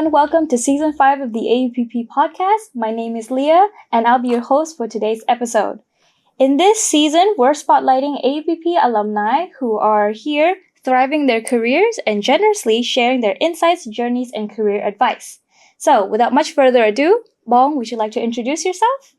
everyone. Welcome to season 5 of the AUPP podcast. My name is Leah, and I'll be your host for today's episode. In this season, we're spotlighting AUPP alumni who are here thriving their careers and generously sharing their insights, journeys, and career advice. So, without much further ado, Bong, would you like to introduce yourself?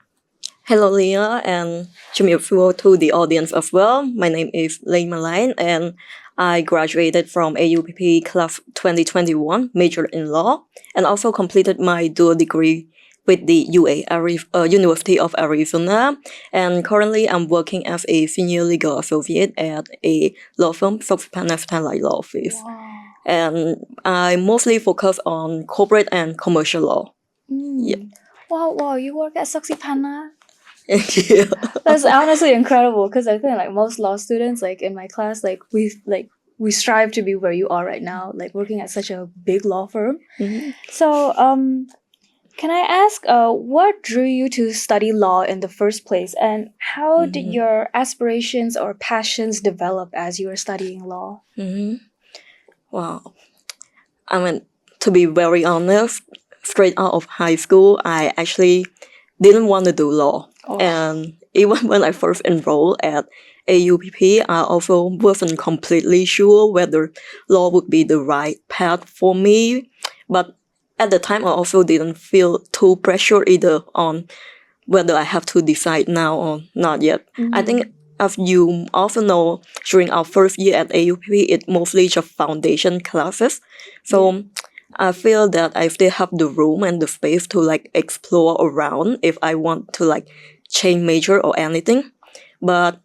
Hello, Leah, and to the audience as well. My name is Malen LENG, and I graduated from AUPP class 2021, majored in law, and also completed my dual degree with the University of Arizona. And currently, I'm working as a senior legal associate at a law firm, Soxpanaftan Law Office. Wow. And I mostly focus on corporate and commercial law. Yeah. Wow, you work at Soxipana? Yeah. That's honestly incredible because I think like most law students, like in my class, we strive to be where you are right now, like working at such a big law firm. Mm-hmm. So, can I ask, what drew you to study law in the first place, and how did your aspirations or passions develop as you were studying law? Wow. I mean, to be very honest, straight out of high school, I actually didn't want to do law. Oh. And even when I first enrolled at AUPP, I also wasn't completely sure whether law would be the right path for me. But at the time, I also didn't feel too pressure either on whether I have to decide now or not yet. I think, as you also know, during our first year at AUPP, it mostly just foundation classes. So I feel that I still have the room and the space to like explore around if I want to like change major or anything. But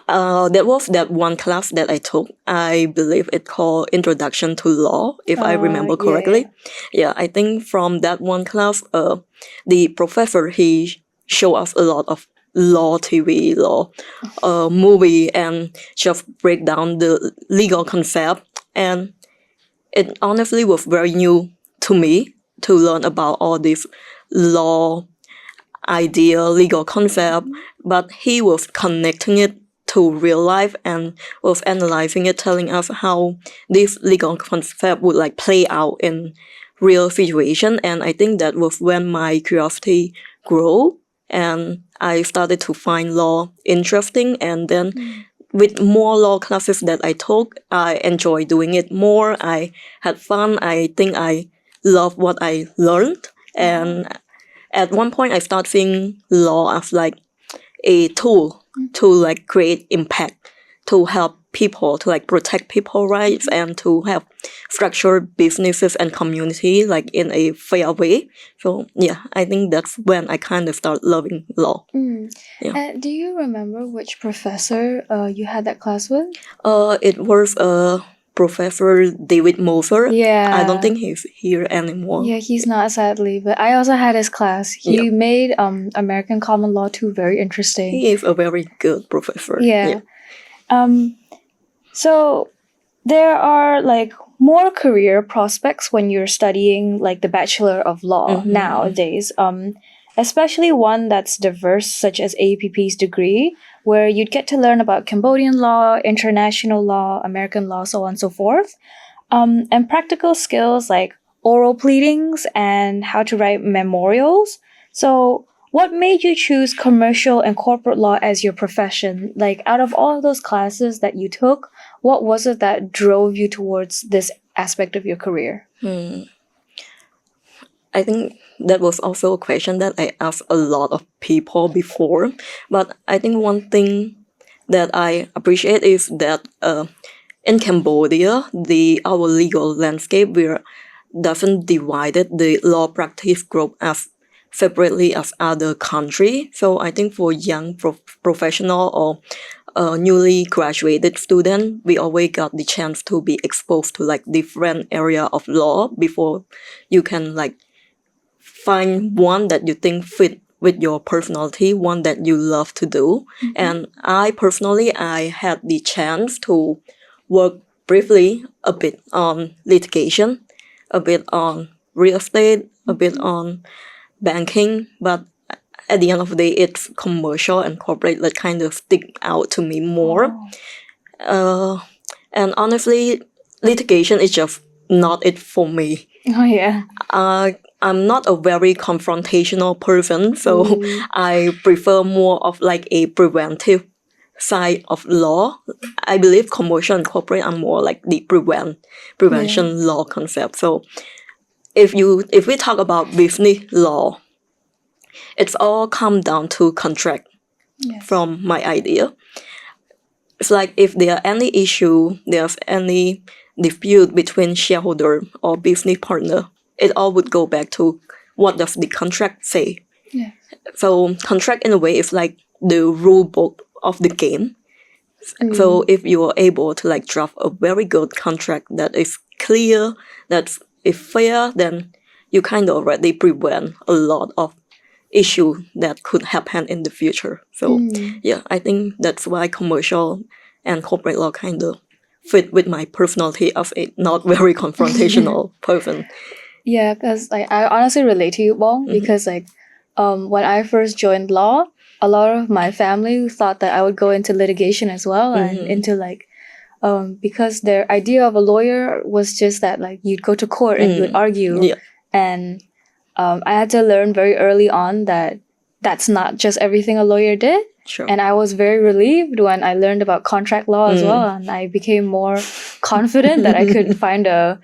there was that one class that I took. I believe it called Introduction to Law, if I remember correctly. Yeah, I think from that one class, the professor, he showed us a lot of law TV, law movie, and just break down the legal concept. And it honestly was very new to me to learn about all this law idea, legal concept, but he was connecting it to real life and was analyzing it, telling us how this legal concept would like play out in real situation. And I think that was when my curiosity grew and I started to find law interesting. And then with more law classes that I took, I enjoyed doing it more. I had fun. I think I love what I learned. And at one point, I started seeing law as like a tool to like create impact, to help people, to like protect people's rights, and to have structured businesses and community like in a fair way. So yeah, I think that's when I kind of start loving law. Yeah. Do you remember which professor you had that class with? It was Professor David Moser. Yeah. I don't think he's here anymore. Yeah, he's not, sadly, but I also had his class. He made American Common Law 2 very interesting. He is a very good professor. Yeah. So there are like more career prospects when you're studying like the Bachelor of Law nowadays. Especially one that's diverse, such as AUPP's degree, where you'd get to learn about Cambodian law, international law, American law, so on and so forth, and practical skills like oral pleadings and how to write memorials. So what made you choose commercial and corporate law as your profession? Like, out of all of those classes that you took, what was it that drove you towards this aspect of your career? I think that was also a question that I asked a lot of people before. But I think one thing that I appreciate is that in Cambodia, our legal landscape, we're doesn't divided the law practice group as separately as other country. So I think for young professional or newly graduated student, we always got the chance to be exposed to like different area of law before you can like find one that you think fit with your personality, one that you love to do. And I personally, I had the chance to work briefly a bit on litigation, a bit on real estate, a bit on banking, but at the end of the day, it's commercial and corporate that kind of stick out to me more. And honestly, litigation is just not it for me. Oh yeah. I'm not a very confrontational person, so I prefer more of like a preventive side of law. I believe commercial and corporate are more like the prevention law concept. So if we talk about business law, it's all come down to contract. Yes. From my idea. It's like if there are any issue, there's any dispute between shareholder or business partner, it all would go back to what does the contract say. Yes. So contract in a way is like the rule book of the game. So if you are able to like draft a very good contract that is clear, that is fair, then you kind of already prevent a lot of issue that could happen in the future. So yeah, I think that's why commercial and corporate law kind of fit with my personality of a not very confrontational person. Yeah, because like I honestly relate to you, Bong, because like when I first joined law, a lot of my family thought that I would go into litigation as well and into like because their idea of a lawyer was just that like you'd go to court and you would argue. Yeah. And I had to learn very early on that that's not just everything a lawyer did. Sure. And I was very relieved when I learned about contract law as well, and I became more confident that I could find a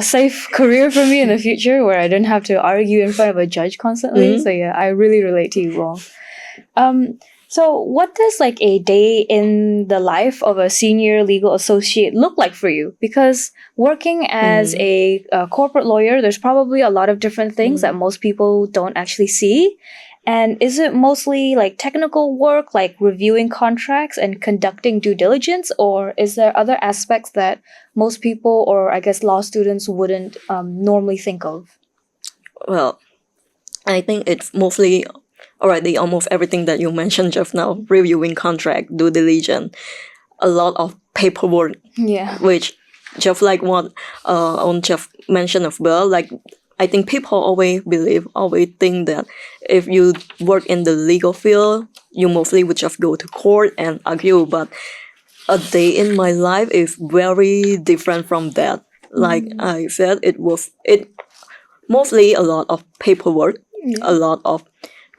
safe career for me in the future where I didn't have to argue in front of a judge constantly. So yeah, I really relate to you, Wong. So what does like a day in the life of a senior legal associate look like for you? Because working as a corporate lawyer, there's probably a lot of different things that most people don't actually see. And is it mostly like technical work, like reviewing contracts and conducting due diligence, or is there other aspects that most people, or I guess law students, wouldn't normally think of? Well, I think it's mostly already almost everything that you mentioned just now, reviewing contract, due diligence, a lot of paperwork, which just like what on Jeff mentioned as well, like I think people always think that if you work in the legal field, you mostly would just go to court and argue. But a day in my life is very different from that. Like I said, it mostly a lot of paperwork, a lot of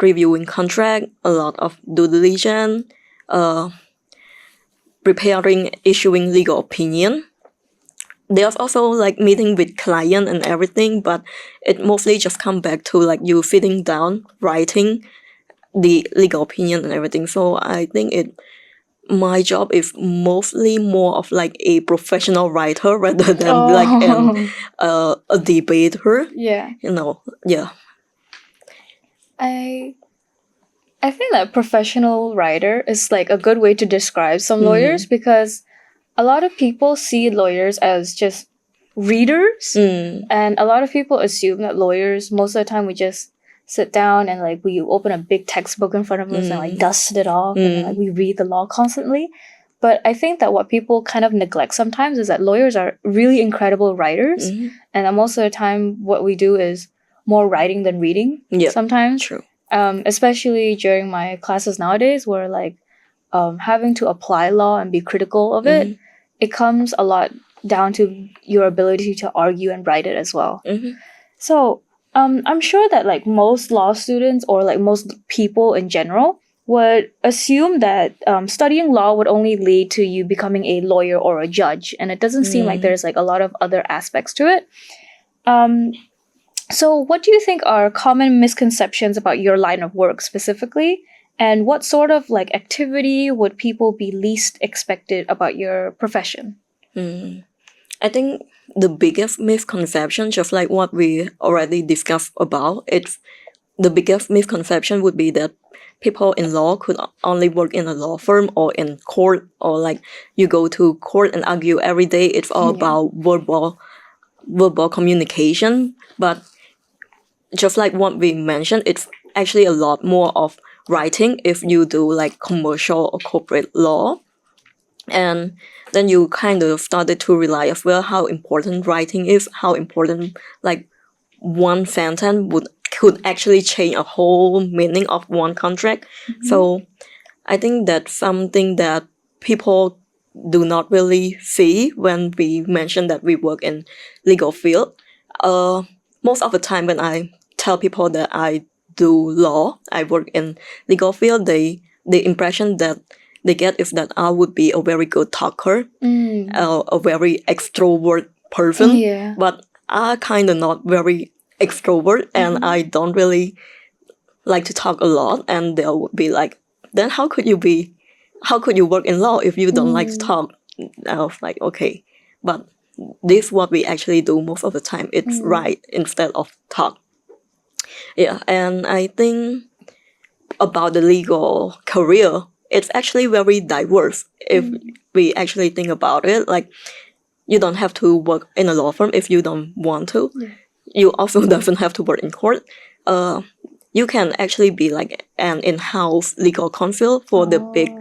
reviewing contract, a lot of due diligence, preparing, issuing legal opinion. There's also like meeting with client and everything, but it mostly just come back to like you sitting down, writing the legal opinion and everything. So I think my job is mostly more of like a professional writer rather than like a debater. Yeah. Yeah. I think that professional writer is like a good way to describe some lawyers, because a lot of people see lawyers as just readers, and a lot of people assume that lawyers, most of the time, we just sit down and like we open a big textbook in front of us and like dust it off and like we read the law constantly. But I think that what people kind of neglect sometimes is that lawyers are really incredible writers, and most of the time what we do is more writing than reading. Sometimes. True. Especially during my classes nowadays, where like having to apply law and be critical of it, it comes a lot down to your ability to argue and write it as well. So I'm sure that like most law students, or like most people in general, would assume that studying law would only lead to you becoming a lawyer or a judge, and it doesn't seem like there's like a lot of other aspects to it. So what do you think are common misconceptions about your line of work specifically? And what sort of like activity would people be least expected about your profession? I think the biggest misconception, just like what we already discussed about, the biggest misconception would be that people in law could only work in a law firm or in court, or like you go to court and argue every day. It's all about verbal communication. But just like what we mentioned, it's actually a lot more of writing if you do like commercial or corporate law. And then you kind of started to realize as well how important writing is, how important like one sentence could actually change a whole meaning of one contract. So I think that's something that people do not really see when we mention that we work in legal field. most of the time when I tell people that I do law, I work in legal field, the impression that they get is that I would be a very good talker, a very extrovert person, Yeah. but I kind of not very extrovert, and I don't really like to talk a lot. And they'll be like, then how could you work in law if you don't like to talk? I was like, okay, but this is what we actually do most of the time. It's write instead of talk. Yeah, and I think about the legal career, it's actually very diverse if we actually think about it. Like, you don't have to work in a law firm if you don't want to. You also doesn't have to work in court. You can actually be like an in-house legal counsel for the big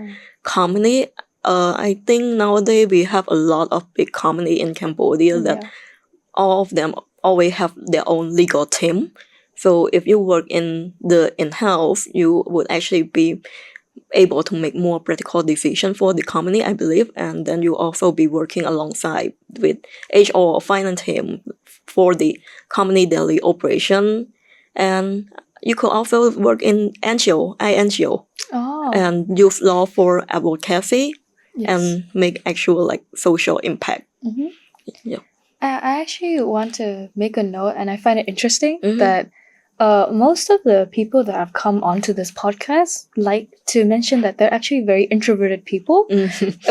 company. I think nowadays we have a lot of big company in Cambodia that all of them always have their own legal team. So if you work in the in-house, you would actually be able to make more practical decisions for the company, I believe. And then you also be working alongside with HR or finance team for the company daily operation. And you could also work in NGO, INGO, and use law for advocacy and make actual like social impact. Yeah. I actually want to make a note, and I find it interesting that most of the people that have come onto this podcast like to mention that they're actually very introverted people,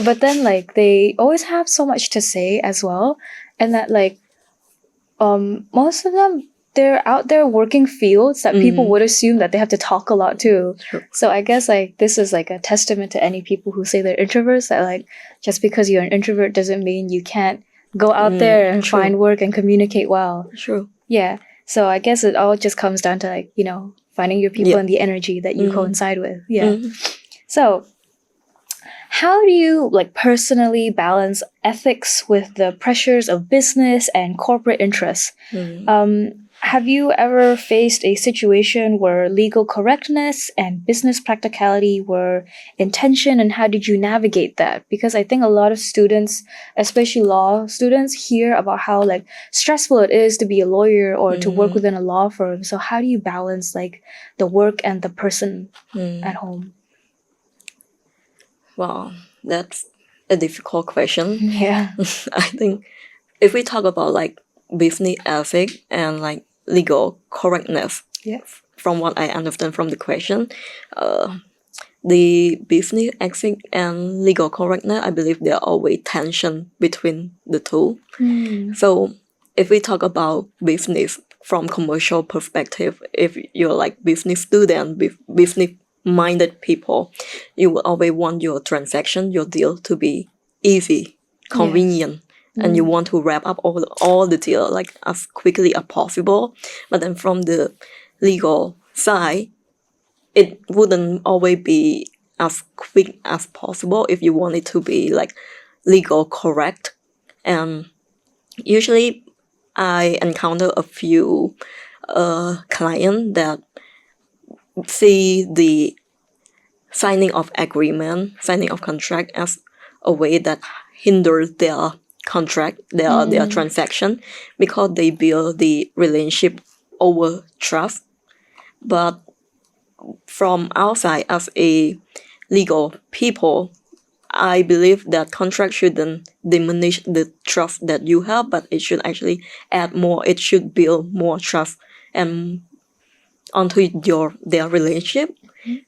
but then like they always have so much to say as well, and that like most of them, they're out there working fields that people would assume that they have to talk a lot too. So I guess like this is like a testament to any people who say they're introverts, that like just because you're an introvert doesn't mean you can't go out there and find work and communicate well. True. Yeah. So I guess it all just comes down to like, you know, finding your people and the energy that you coincide with. Yeah. So how do you like personally balance ethics with the pressures of business and corporate interests? Have you ever faced a situation where legal correctness and business practicality were in tension, and how did you navigate that? Because I think a lot of students, especially law students, hear about how like stressful it is to be a lawyer or to work within a law firm. So how do you balance like the work and the person at home? Wow, that's a difficult question. Yeah. I think if we talk about like business ethics and like legal correctness, from what I understand from the question, the business ethics and legal correctness, I believe there are always tension between the two. So if we talk about business from commercial perspective, if you're like business student, business minded people, you will always want your transaction, your deal to be easy, convenient, and you want to wrap up all the deal like as quickly as possible. But then from the legal side, it wouldn't always be as quick as possible if you want it to be like legal correct. And usually I encounter a few clients that see the signing of agreement, signing of contract as a way that hinders their contract, their transaction, because they build the relationship over trust. But from outside, as a legal people, I believe that contract shouldn't diminish the trust that you have, but it should actually add more. It should build more trust and onto their relationship.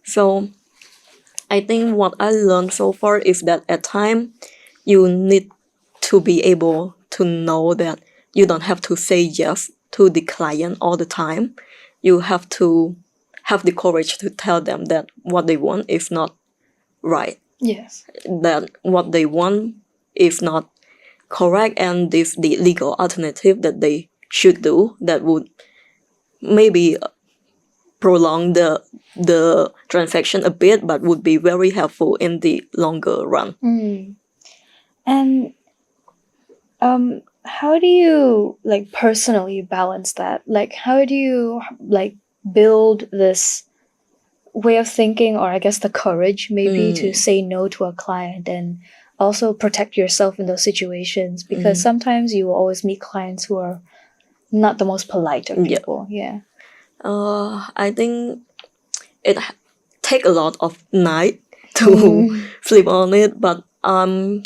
So I think what I learned so far is that at times you need to be able to know that you don't have to say yes to the client all the time. You have to have the courage to tell them that what they want is not right. Yes. That what they want is not correct, and this the legal alternative that they should do that would maybe prolong the transaction a bit, but would be very helpful in the longer run. And how do you like personally balance that? Like how do you like build this way of thinking, or I guess the courage maybe to say no to a client and also protect yourself in those situations? Because sometimes you will always meet clients who are not the most polite of Yeah. people. Yeah. I think it take a lot of night to flip on it, but I'm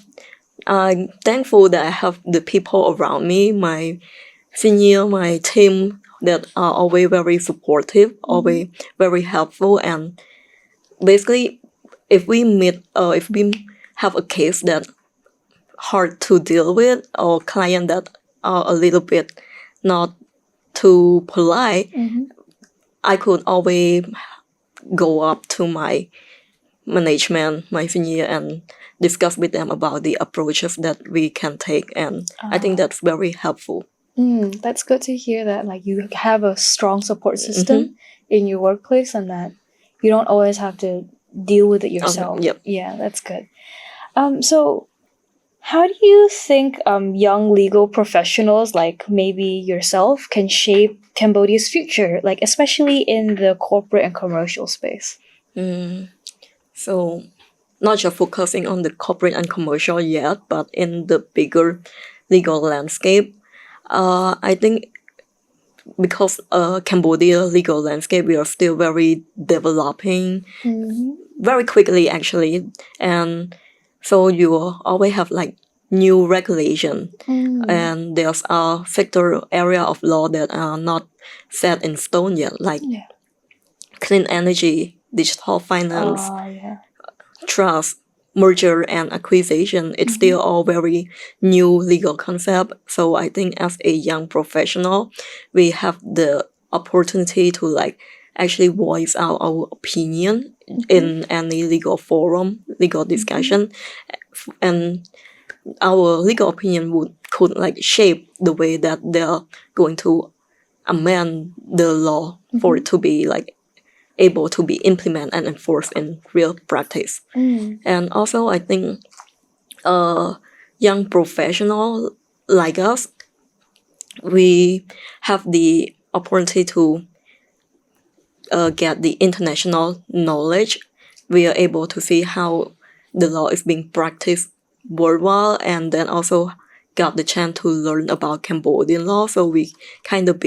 thankful that I have the people around me, my senior, my team, that are always very supportive, always very helpful, and basically, if we have a case that hard to deal with, or client that are a little bit not too polite, I could always go up to my management, my senior, and discuss with them about the approaches that we can take, and I think that's very helpful. That's good to hear that like you have a strong support system in your workplace and that you don't always have to deal with it yourself. Yep. Yeah, that's good. So how do you think young legal professionals like maybe yourself can shape Cambodia's future, like especially in the corporate and commercial space? So not just focusing on the corporate and commercial yet, but in the bigger legal landscape. I think because Cambodia legal landscape, we are still very developing very quickly actually, and so you will always have like new regulation, and there's a sector area of law that are not set in stone yet, like clean energy, digital finance, trust, merger and acquisition. It's still all very new legal concept. So I think as a young professional, we have the opportunity to like actually voice out our opinion in any legal forum, legal discussion, and our legal opinion could like shape the way that they're going to amend the law for it to be like able to be implemented and enforced in real practice. And also, I think young professional like us, we have the opportunity to get the international knowledge. We are able to see how the law is being practiced worldwide, and then also got the chance to learn about Cambodian law. So we kind of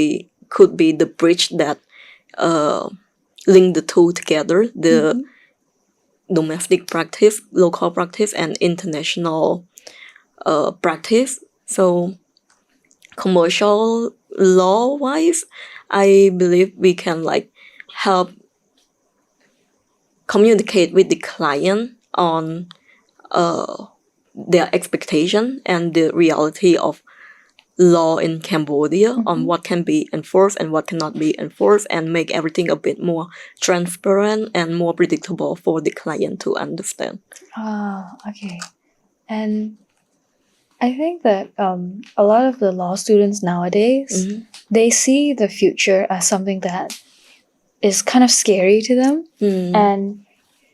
could be the bridge that link the two together, the domestic practice, local practice, and international practice. So commercial law wise, I believe we can like help communicate with the client on their expectation and the reality of law in Cambodia, on what can be enforced and what cannot be enforced, and make everything a bit more transparent and more predictable for the client to understand. Okay. And I think that a lot of the law students nowadays, they see the future as something that is kind of scary to them. And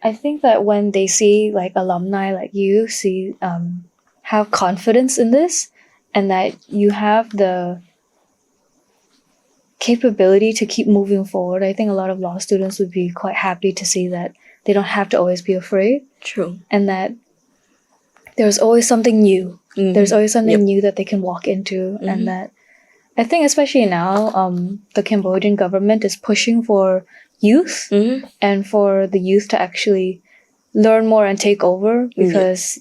I think that when they see like alumni like you have confidence in this and that you have the capability to keep moving forward, I think a lot of law students would be quite happy to see that they don't have to always be afraid. True. And that there's always something new. There's always something new that they can walk into. And that I think especially now, the Cambodian government is pushing for youth and for the youth to actually learn more and take over because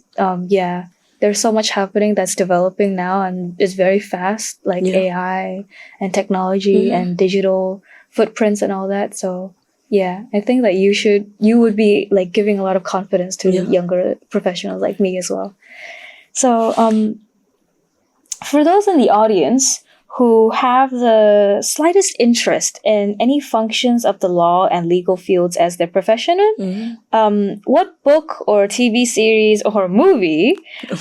there's so much happening that's developing now and is very fast, like AI and technology and digital footprints and all that. So I think that you would be like giving a lot of confidence to younger professionals like me as well. So for those in the audience who have the slightest interest in any functions of the law and legal fields as their profession, what book or TV series or movie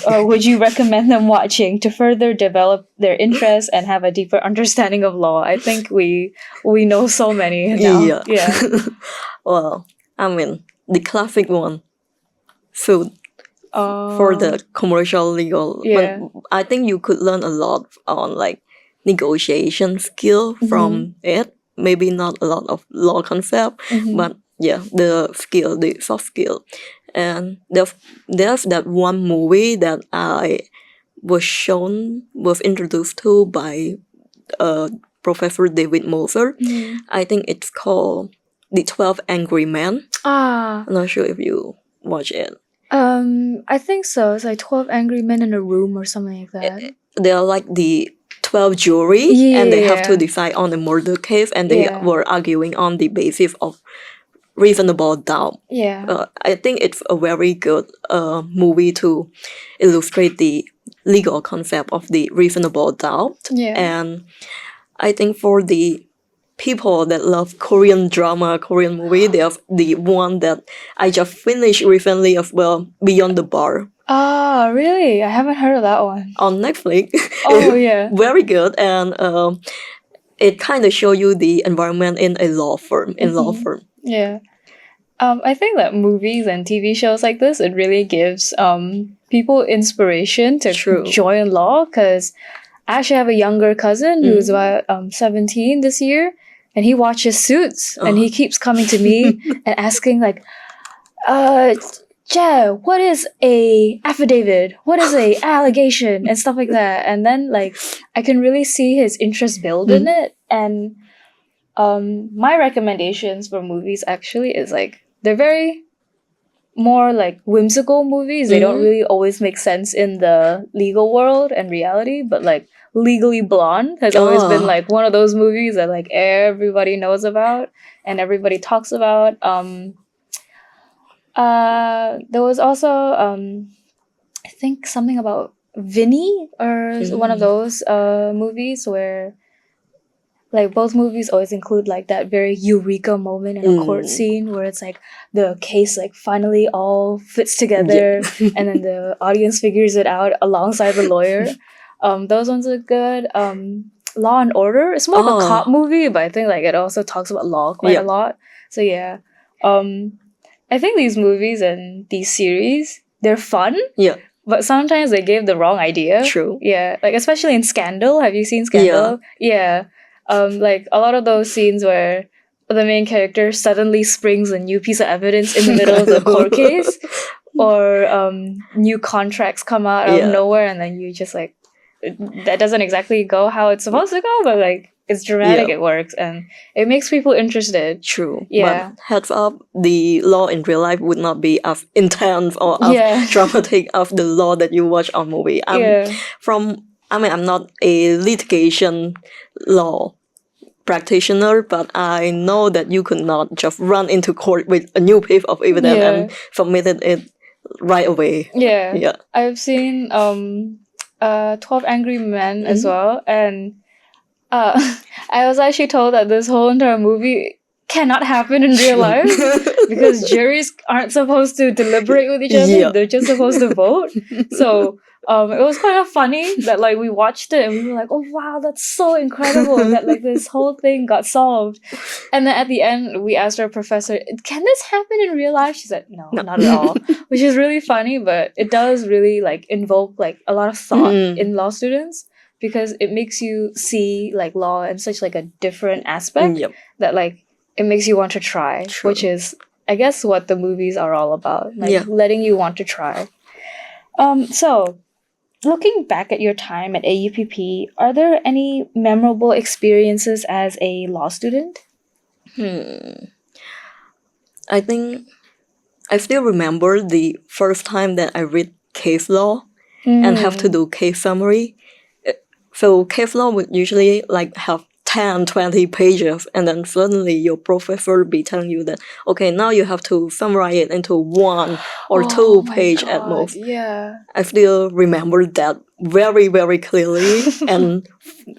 would you recommend them watching to further develop their interest and have a deeper understanding of law? I think we know so many now. Yeah. Well, I mean, the classic one, food. For the commercial legal, but I think you could learn a lot on like negotiation skill from it. Maybe not a lot of law concept, but the skill, the soft skill. And there's that one movie that I was introduced to by Professor David Moser. I think it's called The 12 Angry Men. Ah, I'm not sure if you watch it. I think so. It's like 12 Angry Men in a Room or something like that. They are like the 12 jury, and they have to Yeah. decide on a murder case, and they Yeah. were arguing on the basis of reasonable doubt. Yeah. I think it's a very good movie to illustrate the legal concept of the reasonable doubt. Yeah. And I think for the people that love Korean drama, Korean movie, they have the one that I just finished recently as well, Beyond the Bar. Ah, really? I haven't heard of that one. On Netflix. Oh, yeah. Very good, and it kind of show you the environment in a law firm. Yeah. I think that movies and TV shows like this, it really gives people inspiration to True. join law, because I actually have a younger cousin who's about 17 this year, and he watches Suits, and he keeps coming to me and asking like, Jay, what is a affidavit? What is a allegation? And stuff like that. And then like I can really see his interest build in it. And my recommendations for movies actually is like they're very more like whimsical movies. They don't really always make sense in the legal world and reality, but like Legally Blonde has always been like one of those movies that like everybody knows about and everybody talks about. There was also I think something about Vinny or one of those movies where like both movies always include like that very eureka moment in a court scene where it's like the case like finally all fits together and then the audience figures it out alongside the lawyer. Those ones are good. Law and Order, it's more of a cop movie, but I think like it also talks about law quite a lot. So yeah. I think these movies and these series, they're fun. Yeah. But sometimes they gave the wrong idea. True. Yeah. Like especially in Scandal. Have you seen Scandal? Yeah. Like a lot of those scenes where the main character suddenly springs a new piece of evidence in the middle of the court case, or new contracts come out of nowhere, and then you just like that doesn't exactly go how it's supposed to go, but like it's dramatic, it works, and it makes people interested. True. Yeah. But heads up, the law in real life would not be as intense or as dramatic of the law that you watch on movie. I'm not a litigation law practitioner, but I know that you could not just run into court with a new piece of evidence and submitted it right away. Yeah. I've seen 12 Angry Men as well, and I was actually told that this whole entire movie cannot happen in real life because juries aren't supposed to deliberate with each other. They're just supposed to vote. So it was kind of funny that like we watched it and we were like, oh wow, that's so incredible that like this whole thing got solved. And then at the end we asked our professor, can this happen in real life? She said no, not at all. Which is really funny, but it does really like invoke like a lot of thought in law students, because it makes you see like law in such like a different aspect that like it makes you want to try. True. Which is I guess what the movies are all about, like letting you want to try. So looking back at your time at AUPP, are there any memorable experiences as a law student? I think I still remember the first time that I read case law and have to do case summary. So case law would usually like have 10, 20 pages, and then suddenly your professor will be telling you that, okay, now you have to summarize it into 1 or 2 page at most. Yeah. I still remember that very, very clearly and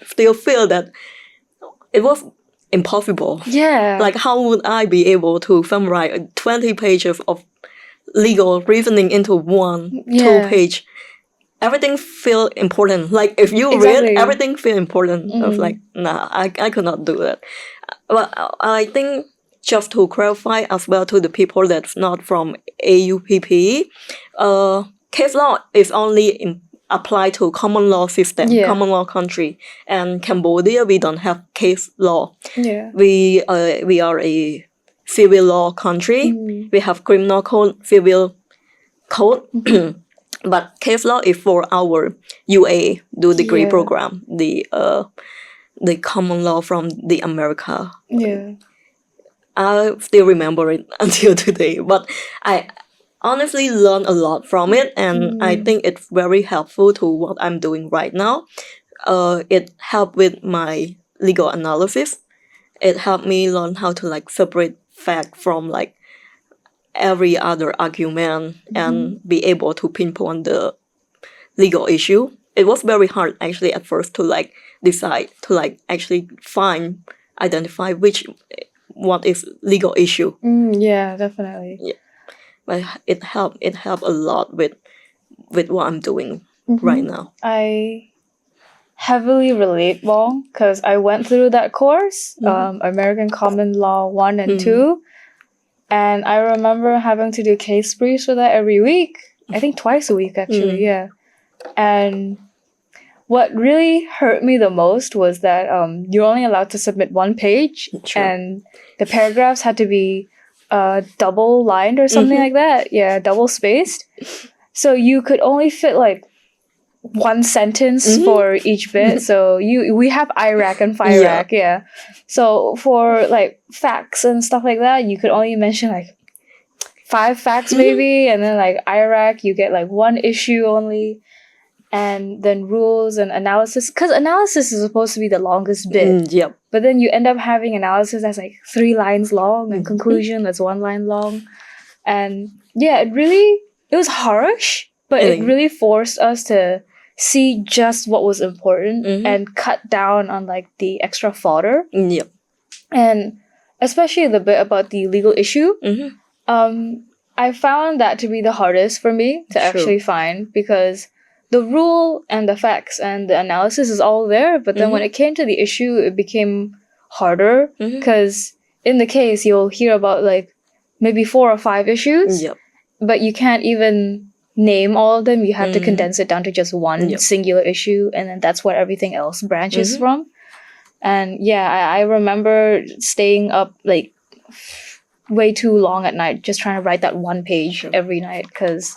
still feel that it was impossible. Yeah. Like, how would I be able to summarize 20 pages of legal reasoning into 1, 2 page? Everything feel important. Like if you read, everything feel important. I was like, nah, I could not do that. But I think just to clarify as well to the people that's not from AUPP, case law is only applied to common law system, common law country. And Cambodia, we don't have case law. Yeah. We are a civil law country. We have criminal code, civil code. But case law is for our UA, do degree program, the the common law from the America. Yeah. I still remember it until today, but I honestly learned a lot from it, and I think it's very helpful to what I'm doing right now. It helped with my legal analysis. It helped me learn how to like separate fact from like every other argument and be able to pinpoint the legal issue. It was very hard actually at first to like decide to like actually identify what is legal issue. Yeah, definitely. Yeah, but it helped a lot with what I'm doing right now. I heavily relate, Wong, because I went through that course, American Common Law 1 and 2, and I remember having to do case briefs for that every week. I think twice a week, actually, yeah. And what really hurt me the most was that you're only allowed to submit one page, and the paragraphs had to be double lined or something like that. Yeah, double spaced. So you could only fit like one sentence for each bit. So we have IRAC and FIRAC, yeah. So for like facts and stuff like that, you could only mention like 5 facts maybe, and then like IRAC you get like one issue only, and then rules and analysis, because analysis is supposed to be the longest bit. Yep. But then you end up having analysis that's like 3 lines long, and conclusion that's 1 line long. And yeah, it was harsh, but it really forced us to see just what was important and cut down on like the extra fodder. Yep. And especially the bit about the legal issue, I found that to be the hardest for me to actually find, because the rule and the facts and the analysis is all there, but then when it came to the issue, it became harder, because in the case you'll hear about like maybe 4 or 5 issues, but you can't even name all of them. You have to condense it down to just one singular issue, and then that's what everything else branches from. And yeah, I remember staying up like way too long at night just trying to write that one page every night, because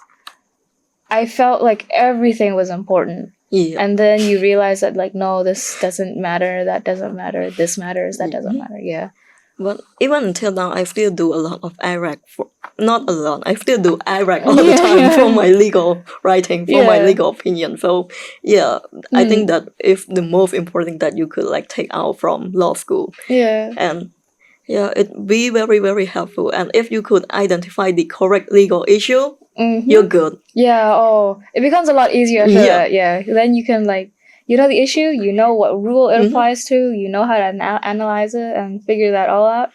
I felt like everything was important. Yeah. And then you realize that like, no, this doesn't matter, that doesn't matter, this matters, that doesn't matter. Yeah. But even until now, I still do a lot of IRAC. Not a lot. I still do IRAC all the time for my legal writing, for my legal opinion. So yeah, I think that if the most important that you could like take out from law school. Yeah. And yeah, it'd be very, very helpful. And if you could identify the correct legal issue, you're good. Yeah. Oh, it becomes a lot easier after that. Yeah. Then you can like, you know the issue, you know what rule it applies to, you know how to analyze it and figure that all out.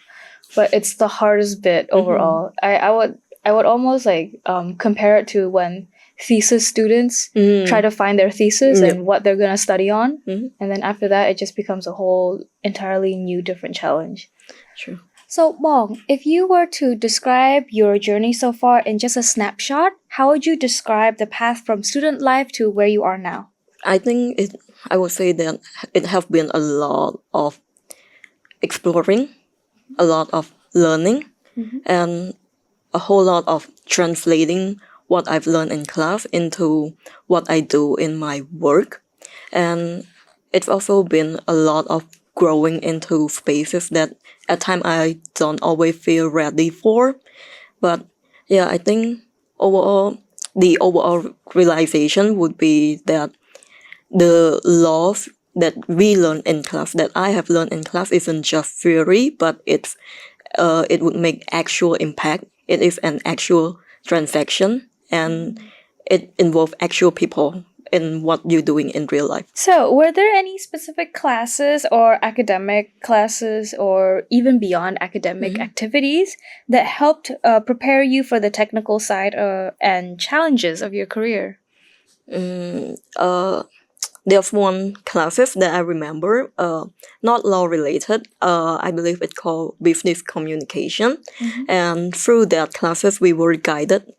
But it's the hardest bit overall. I would almost like compare it to when thesis students try to find their thesis and what they're gonna study on, and then after that it just becomes a whole entirely new different challenge. True. So Mong, if you were to describe your journey so far in just a snapshot, how would you describe the path from student life to where you are now? I think I would say that it has been a lot of exploring, a lot of learning, and a whole lot of translating what I've learned in class into what I do in my work. And it's also been a lot of growing into spaces that at times I don't always feel ready for. But yeah, I think the overall realization would be that the laws that we learn in class, that I have learned in class, isn't just theory, but it would make actual impact. It is an actual transaction, and it involves actual people in what you're doing in real life. So, were there any specific classes or academic classes or even beyond academic activities that helped prepare you for the technical side and challenges of your career? There's one classes that I remember, not law related. I believe it's called business communication, and through that classes we were guided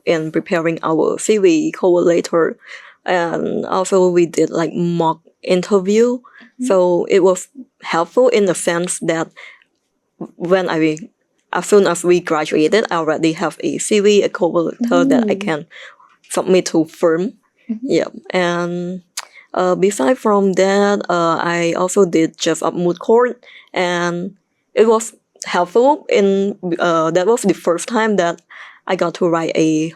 in preparing our CV, cover letter, and also we did like mock interview. So it was helpful in the sense that as soon as we graduated, I already have a CV, a cover letter that I can submit to firm. Yeah, and Beside from that, I also did Jeff Up Mood Court, and it was helpful. That was the first time that I got to write a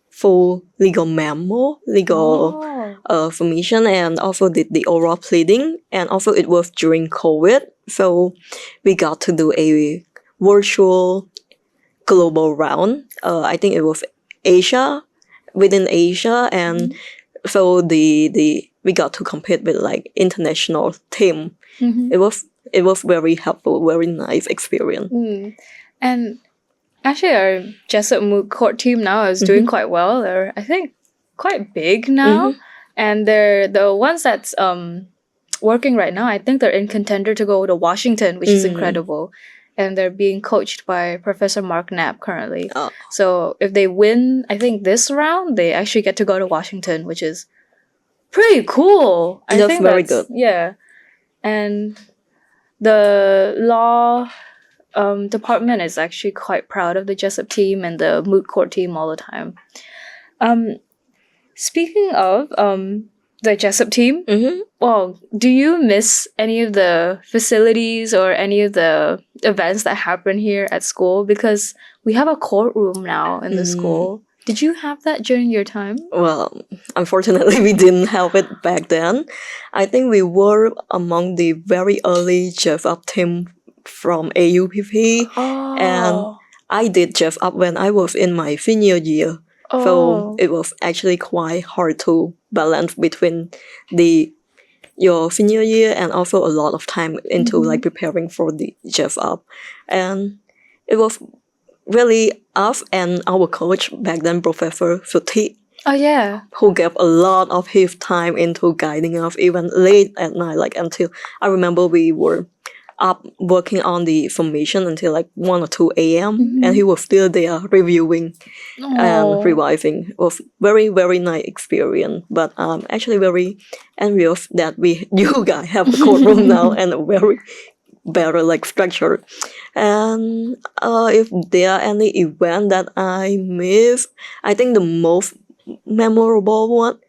full legal memo, legal formation, and also did the oral pleading. And also it was during COVID, so we got to do a virtual global round. I think it was Asia, within Asia, and so the we got to compete with like international team. It was very helpful, very nice experience. And actually, our Jessup Moot Court team now is doing quite well. They're, I think, quite big now, and they're the ones that's working right now. I think they're in contender to go to Washington, which is incredible. And they're being coached by Professor Mark Knapp currently. So if they win, I think this round, they actually get to go to Washington, which is pretty cool. I think very good. Yeah. And the law department is actually quite proud of the Jessup team and the moot court team all the time. Speaking of the Jessup team, well, do you miss any of the facilities or any of the events that happen here at school? Because we have a courtroom now in the school. Did you have that during your time? Well, unfortunately, we didn't have it back then. I think we were among the very early Jeff Up team from AUPP, and I did Jeff Up when I was in my senior year. So it was actually quite hard to balance between your senior year and also a lot of time into like preparing for the Jeff Up. And it was really us and our coach back then, Professor Suthi, who gave a lot of his time into guiding us even late at night, like until I remember we were up working on the formation until like 1 or 2 a.m. and he was still there reviewing and revising. It was very, very nice experience. But I'm actually very envious that you guys have a courtroom now and a very better like structure. And if there are any event that I miss, I think the most memorable one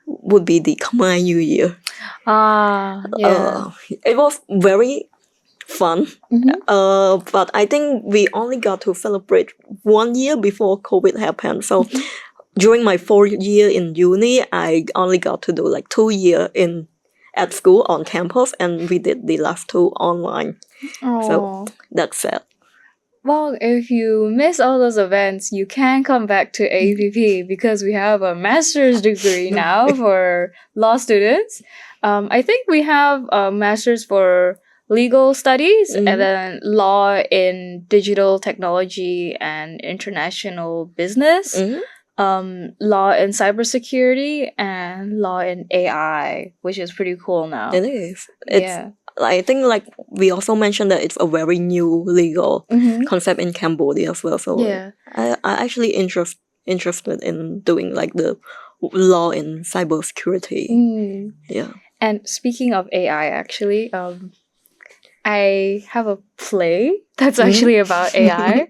would be the Khmer New Year. It was very fun, but I think we only got to celebrate 1 year before COVID happened. So during my 4th year in uni, I only got to do like 2 years at school on campus, and we did the last 2 online. So that's sad. Well, if you miss all those events, you can come back to AUPP because we have a master's degree now for law students. I think we have a master's for legal studies and then law in digital technology and international business, law in cybersecurity, and law in AI, which is pretty cool now. It is. I think like we also mentioned that it's a very new legal concept in Cambodia as well. So I actually interested in doing like the law in cybersecurity. Yeah. And speaking of AI, actually, I have a play that's actually about AI,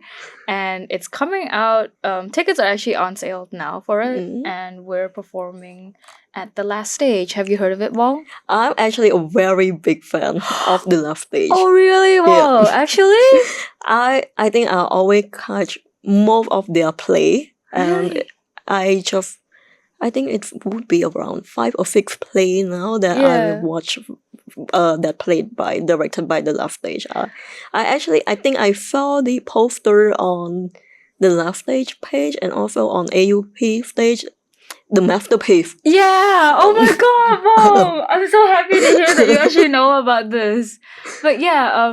and it's coming out. Tickets are actually on sale now for it, and we're performing at the Last Stage. Have you heard of it, Wong? I'm actually a very big fan of the Last Stage. Oh, really? Wow, actually? I think I always catch most of their play, and I think it would be around 5 or 6 play now that I watch that directed by the Last Stage. I think I saw the poster on the Last Stage page and also on AUP stage, the masterpiece. Yeah. Oh my god, Mom! I'm so happy to hear that you actually know about this. But yeah,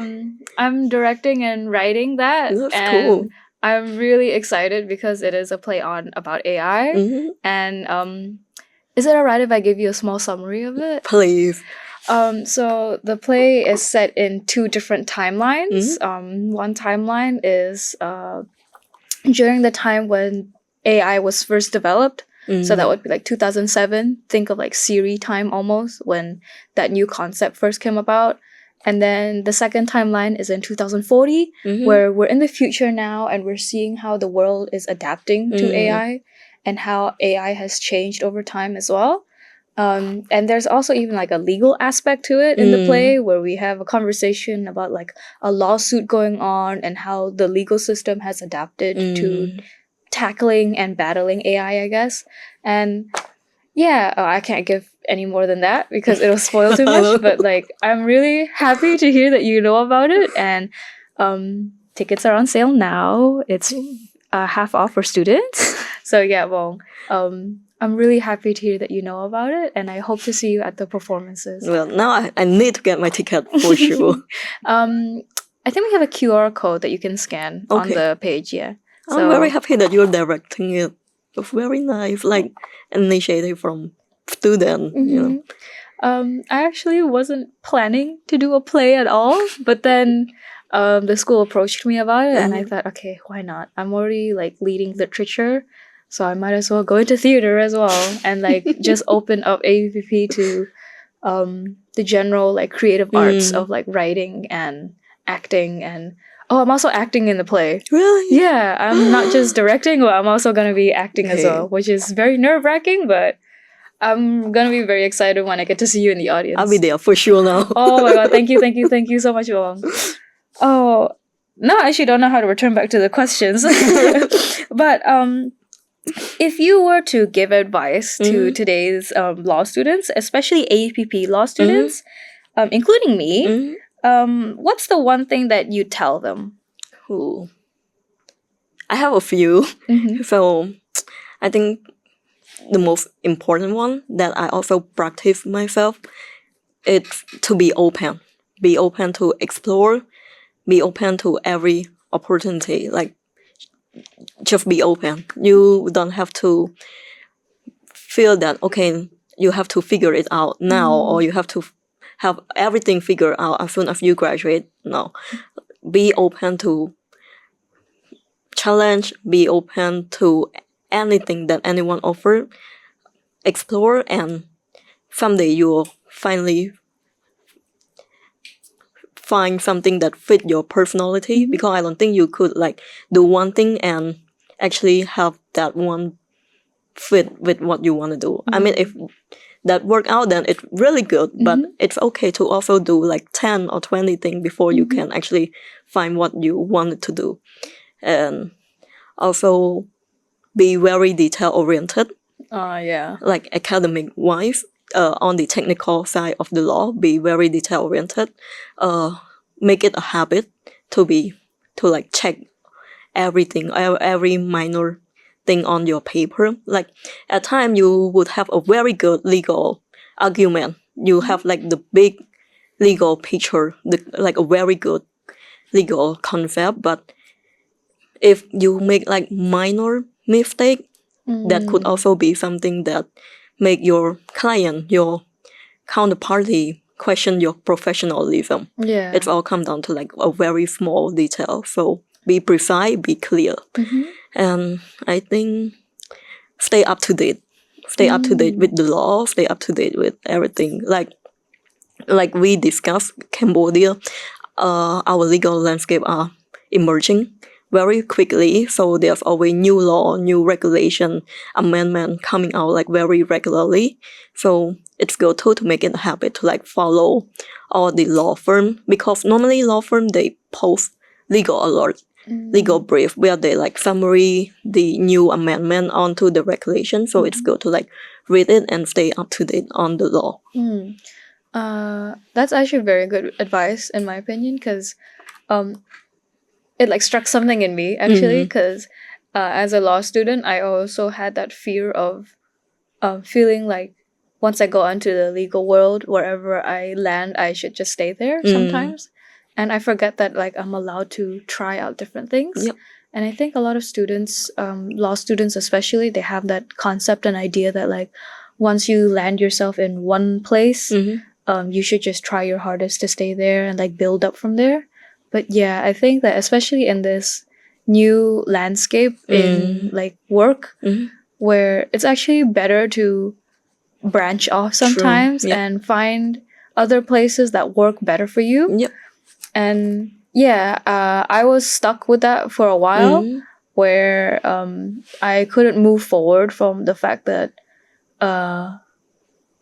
I'm directing and writing that. That's and cool. I'm really excited because it is a play about AI. And is it alright if I give you a small summary of it? Please. So the play is set in 2 different timelines. One timeline is during the time when AI was first developed. So that would be like 2007. Think of like Siri time almost, when that new concept first came about. And then the second timeline is in 2040, where we're in the future now and we're seeing how the world is adapting to AI and how AI has changed over time as well. And there's also even like a legal aspect to it in the play where we have a conversation about like a lawsuit going on and how the legal system has adapted to tackling and battling AI, I guess. And yeah, I can't give any more than that because it'll spoil too much. But like, I'm really happy to hear that you know about it, and tickets are on sale now. It's half off for students. So yeah, well, I'm really happy to hear that you know about it, and I hope to see you at the performances. Well, now I need to get my ticket for sure. I think we have a QR code that you can scan on Okay. the page. Yeah. I'm very happy that you're directing it. It's very nice, like initiative from student. You know. I actually wasn't planning to do a play at all, but then the school approached me about it, and I thought, okay, why not? I'm already like leading literature, so I might as well go into theater as well, and like just open up AUPP to the general like creative arts of like writing and acting, and I'm also acting in the play. Really? Yeah, I'm not just directing, but I'm also gonna be acting as well, which is very nerve-wracking, but I'm gonna be very excited when I get to see you in the audience. I'll be there for sure now. Oh my god, thank you so much, Wong. Oh, no, I actually don't know how to return back to the questions. But if you were to give advice to today's law students, especially AUPP law students, including me, what's the one thing that you tell them? Ooh. I have a few. So I think the most important one that I also practice myself is to be open. Be open to explore. Be open to every opportunity. Like, just be open. You don't have to feel that, okay, you have to figure it out now, or you have to have everything figured out as soon as you graduate. No. Be open to challenge. Be open to anything that anyone offers. Explore, and someday you'll finally find something that fit your personality, because I don't think you could like do one thing and actually have that one fit with what you want to do. I mean, if that work out, then it's really good, but it's okay to also do like 10 or 20 things before you can actually find what you wanted to do. And also be very detail oriented. Yeah. Like academic wise, on the technical side of the law, be very detail oriented. Make it a habit to like check everything, every minor thing on your paper. Like at time you would have a very good legal argument. You have like the big legal picture, like a very good legal concept. But if you make like minor mistake, that could also be something that make your client, your counterparty, question your professionalism. Yeah. It all comes down to like a very small detail. So be precise, be clear. And I think stay up to date. Stay up to date with the law, stay up to date with everything. Like we discussed, Cambodia, our legal landscape are emerging very quickly, so there's always new law, new regulation, amendment coming out like very regularly. So it's good too to make it a habit to like follow all the law firm, because normally law firm they post legal alert, legal brief where they like summary the new amendment onto the regulation. So it's good to like read it and stay up to date on the law. That's actually very good advice in my opinion, because it like struck something in me actually, because as a law student I also had that fear of feeling like once I go into the legal world, wherever I land I should just stay there sometimes, and I forget that like I'm allowed to try out different things. And I think a lot of students, law students especially, they have that concept and idea that like once you land yourself in one place, you should just try your hardest to stay there and like build up from there. But yeah, I think that especially in this new landscape in like work, where it's actually better to branch off sometimes and find other places that work better for you. And yeah, I was stuck with that for a while, where I couldn't move forward from the fact that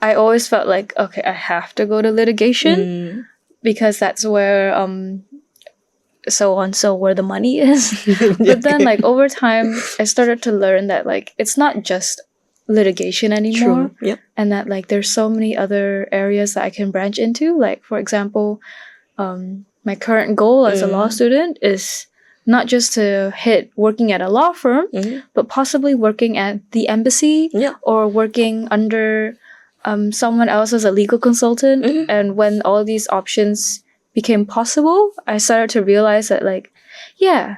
I always felt like, okay, I have to go to litigation because that's where where the money is. But then like over time I started to learn that like it's not just litigation anymore. True. Yep. And that like there's so many other areas that I can branch into. Like for example, my current goal as a law student is not just to hit working at a law firm, but possibly working at the embassy or working under someone else as a legal consultant. And when all these options became possible, I started to realize that like, yeah,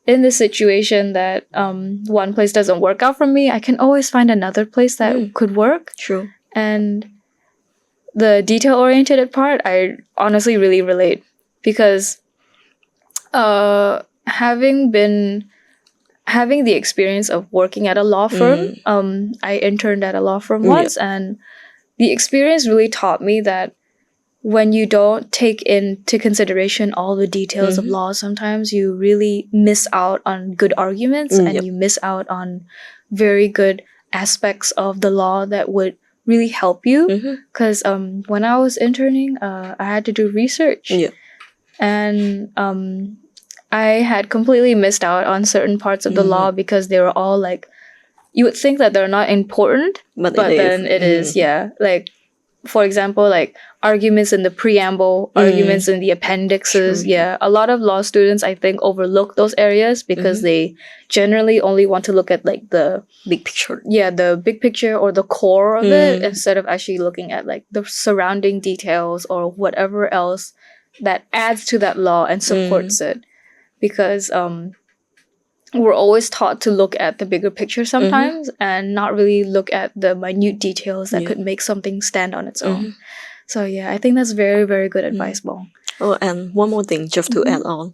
in this situation that one place doesn't work out for me, I can always find another place that could work. True. And the detail-oriented part, I honestly really relate because having the experience of working at a law firm, I interned at a law firm once, and the experience really taught me that when you don't take into consideration all the details of law, sometimes you really miss out on good arguments and you miss out on very good aspects of the law that would really help you. Because when I was interning, I had to do research. And I had completely missed out on certain parts of the law because they were all like, you would think that they're not important, but then it is, like, for example, like arguments in the preamble, arguments in the appendixes. True. A lot of law students, I think, overlook those areas because they generally only want to look at like the big picture. The big picture or the core of it instead of actually looking at like the surrounding details or whatever else that adds to that law and supports it. Because we're always taught to look at the bigger picture sometimes and not really look at the minute details that could make something stand on its own. So yeah, I think that's very, very good advice, Bong. Oh, and one more thing, just to add on,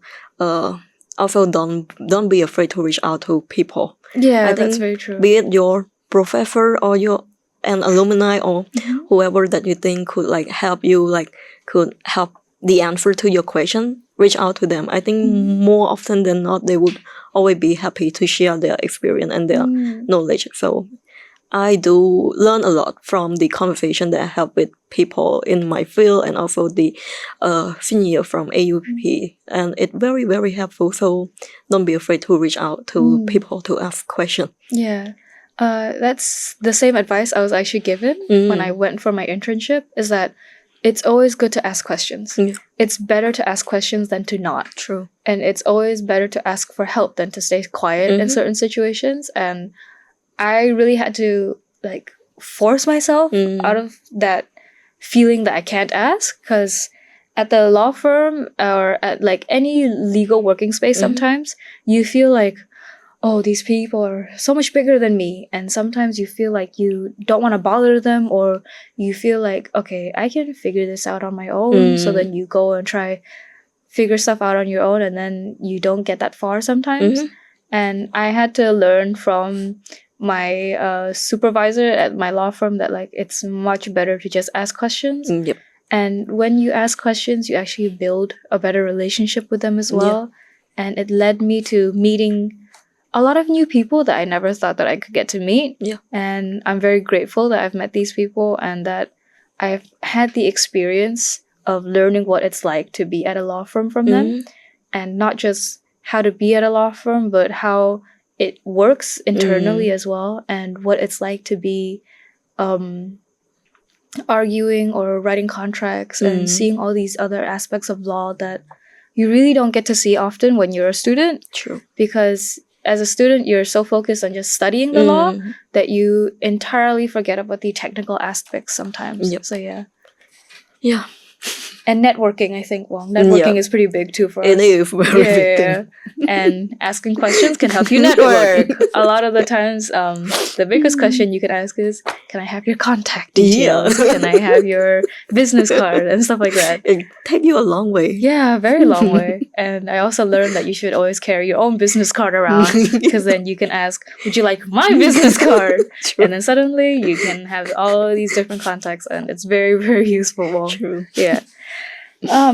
also don't be afraid to reach out to people. Yeah, I that's think very true. Be it your professor or an alumni or whoever that you think could like help you, like could help the answer to your question, reach out to them. I think more often than not, they would always be happy to share their experience and their knowledge. So I do learn a lot from the conversation that I have with people in my field and also the senior from AUPP. And it's very, very helpful. So don't be afraid to reach out to people to ask questions. Yeah. That's the same advice I was actually given when I went for my internship, is that it's always good to ask questions. It's better to ask questions than to not. True. And it's always better to ask for help than to stay quiet in certain situations. And I really had to like force myself out of that feeling that I can't ask, because at the law firm or at like any legal working space, sometimes you feel like, oh, these people are so much bigger than me. And sometimes you feel like you don't want to bother them, or you feel like, okay, I can figure this out on my own. So then you go and try figure stuff out on your own, and then you don't get that far sometimes. And I had to learn from my supervisor at my law firm that like it's much better to just ask questions. And when you ask questions, you actually build a better relationship with them as well. And it led me to meeting a lot of new people that I never thought that I could get to meet. And I'm very grateful that I've met these people and that I've had the experience of learning what it's like to be at a law firm from them. And not just how to be at a law firm, but how it works internally as well, and what it's like to be arguing or writing contracts and seeing all these other aspects of law that you really don't get to see often when you're a student. True. Because as a student, you're so focused on just studying the law that you entirely forget about the technical aspects sometimes. So yeah. And networking, I think. Well, networking is pretty big too for us. It is very big thing. And asking questions can help you network. A lot of the times, the biggest question you can ask is, can I have your contact details? Can I have your business card? And stuff like that. It take you a long way. Yeah, very long way. And I also learned that you should always carry your own business card around, because then you can ask, would you like my business card? And then suddenly you can have all of these different contacts, and it's very, very useful. Well, True. Yeah.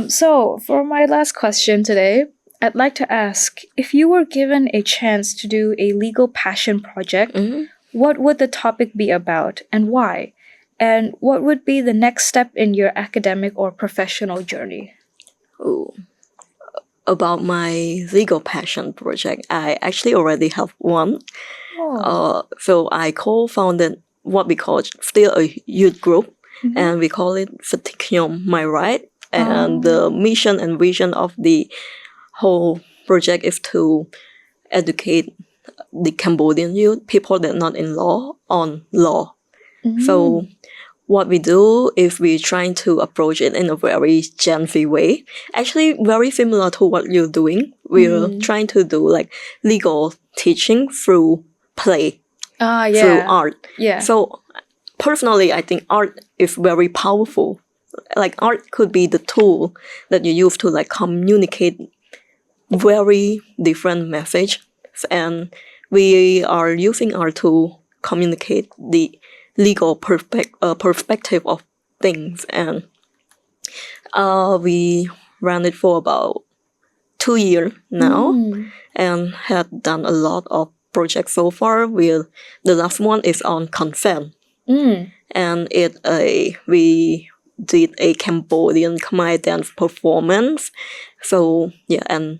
So for my last question today, I'd like to ask, if you were given a chance to do a legal passion project, what would the topic be about and why? And what would be the next step in your academic or professional journey? Ooh. About my legal passion project, I actually already have one. So I co-founded what we call still a youth group, and we call it Fatikium My Right. And the mission and vision of the whole project is to educate the Cambodian youth, people that are not in law, on law. So what we do is we're trying to approach it in a very gently way. Actually, very similar to what you're doing. We're trying to do like legal teaching through play, through art. Yeah. So personally, I think art is very powerful. Like art could be the tool that you use to like communicate very different message, and we are using art to communicate the legal perspective of things, and we ran it for about 2 years now, and had done a lot of projects so far. The last one is on consent, and we did a Cambodian Khmer dance performance. So yeah, and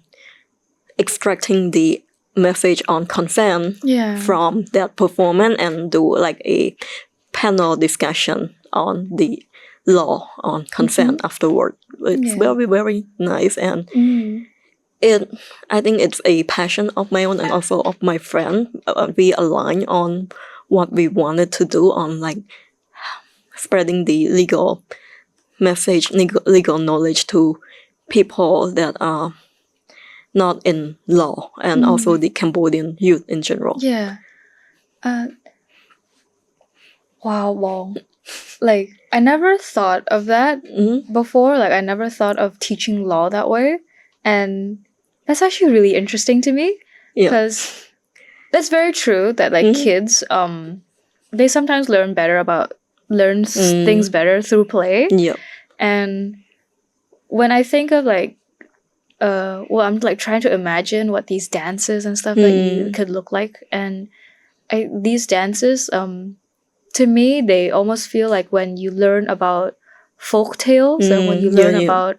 extracting the message on consent from that performance and do like a panel discussion on the law on consent afterward. It's very, very nice, and I think it's a passion of my own and also of my friend. We align on what we wanted to do on like spreading the legal message, legal knowledge to people that are not in law, and also the Cambodian youth in general. Yeah. Wow. Like, I never thought of that before. Like, I never thought of teaching law that way. And that's actually really interesting to me. Because that's very true that, like, kids, they sometimes learn things better through play. And when I think of, like, I'm like trying to imagine what these dances and stuff that you could look like, and these dances, to me, they almost feel like when you learn about folk tales and when you learn about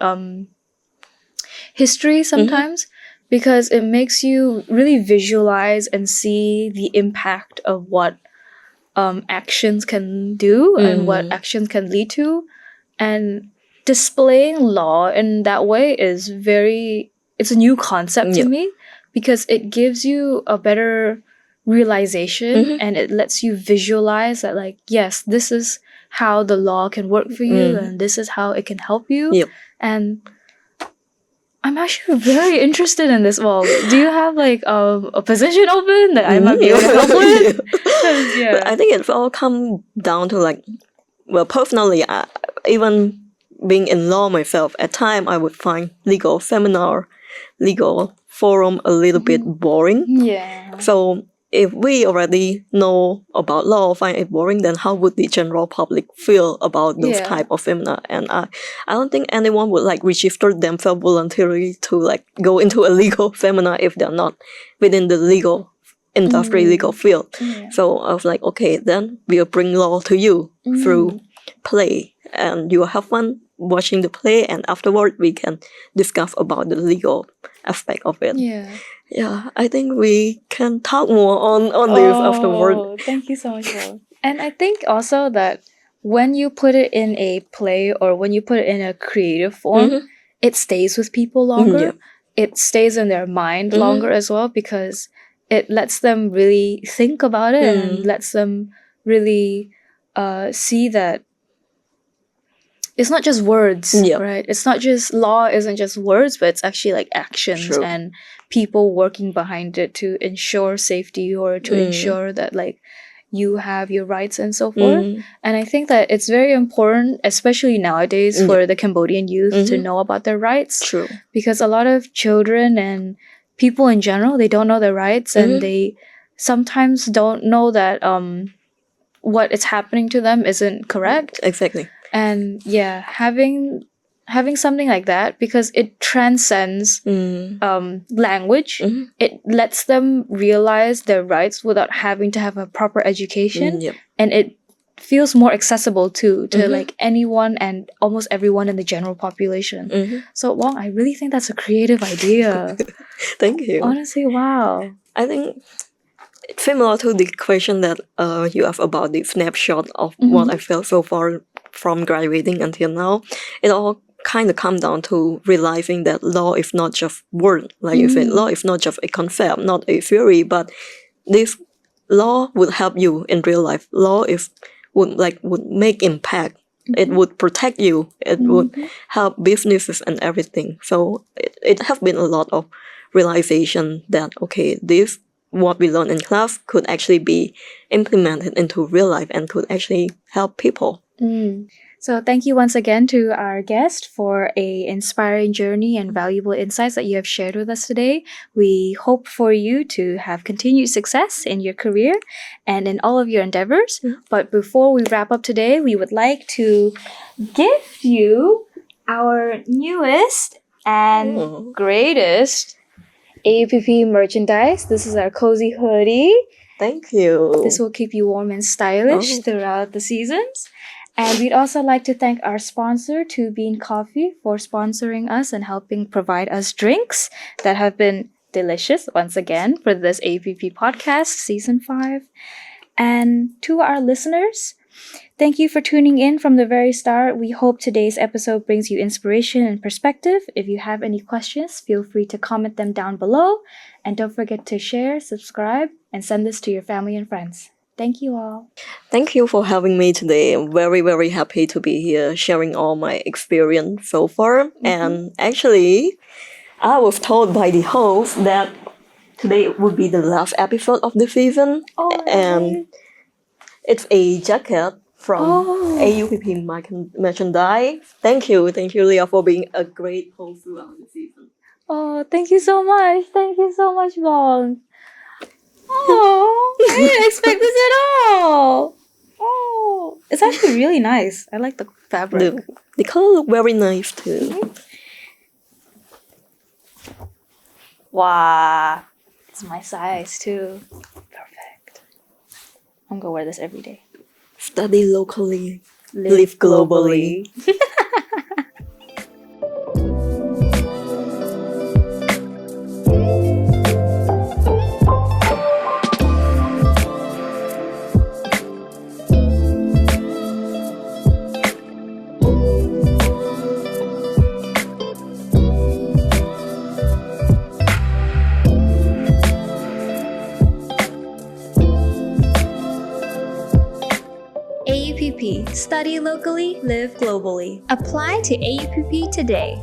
history sometimes, because it makes you really visualize and see the impact of what actions can do and what actions can lead to, and displaying law in that way is it's a new concept to me, because it gives you a better realization and it lets you visualize that, like, yes, this is how the law can work for you and this is how it can help you. And I'm actually very interested in this. Well, do you have like a position open that I might be able to help with? I think it all comes down to like, well, personally, even being in law myself, at time I would find legal seminar, legal forum a little bit boring. So if we already know about law, find it boring, then how would the general public feel about those type of seminar? And I don't think anyone would like register themselves voluntarily to like go into a legal seminar if they're not within the legal industry, legal field. So I was like, okay, then we'll bring law to you through play, and you will have fun watching the play, and afterward we can discuss about the legal aspect of it. I think we can talk more on this afterward. Thank you so much, Will. And I think also that when you put it in a play or when you put it in a creative form, it stays with people longer. It stays in their mind longer as well, because it lets them really think about it and lets them really see that it's not just words, right? It's not just law isn't just words, but it's actually like actions and people working behind it to ensure safety or to ensure that like you have your rights and so forth. And I think that it's very important, especially nowadays, for the Cambodian youth to know about their rights. Because a lot of children and people in general, they don't know their rights and they sometimes don't know that what is happening to them isn't correct. And having something like that, because it transcends language, it lets them realize their rights without having to have a proper education, and it feels more accessible to like anyone and almost everyone in the general population. So Wong, I really think that's a creative idea. Thank you. Honestly, wow. I think it's similar to the question that you have about the snapshot of what I felt so far from graduating until now. It all kind of comes down to realizing that law is not just word, like you said. Law is not just a concept, not a theory, but this law would help you in real life. Law would make impact. It would protect you. It would help businesses and everything. So it has been a lot of realization that okay, this what we learn in class could actually be implemented into real life and could actually help people. So thank you once again to our guest for a inspiring journey and valuable insights that you have shared with us today. We hope for you to have continued success in your career and in all of your endeavors. But before we wrap up today, we would like to gift you our newest and greatest AUPP merchandise. This is our cozy hoodie. Thank you. This will keep you warm and stylish throughout the seasons. And we'd also like to thank our sponsor, Two Bean Coffee, for sponsoring us and helping provide us drinks that have been delicious once again for this AUPP podcast, Season 5. And to our listeners, thank you for tuning in from the very start. We hope today's episode brings you inspiration and perspective. If you have any questions, feel free to comment them down below. And don't forget to share, subscribe, and send this to your family and friends. Thank you all. Thank you for having me today. I'm very, very happy to be here sharing all my experience so far. And actually, I was told by the host that today would be the last episode of the season. And it's a jacket from AUPP merchandise. Thank you, Leah, for being a great host throughout the season. Oh, thank you so much. Thank you so much, Bong. Oh, I didn't expect this at all. Oh, it's actually really nice. I like the fabric. The color look very nice too. Wow, it's my size too. Perfect. I'm gonna wear this every day. Study locally, live globally. AUPP. Study locally, live globally. Apply to AUPP today.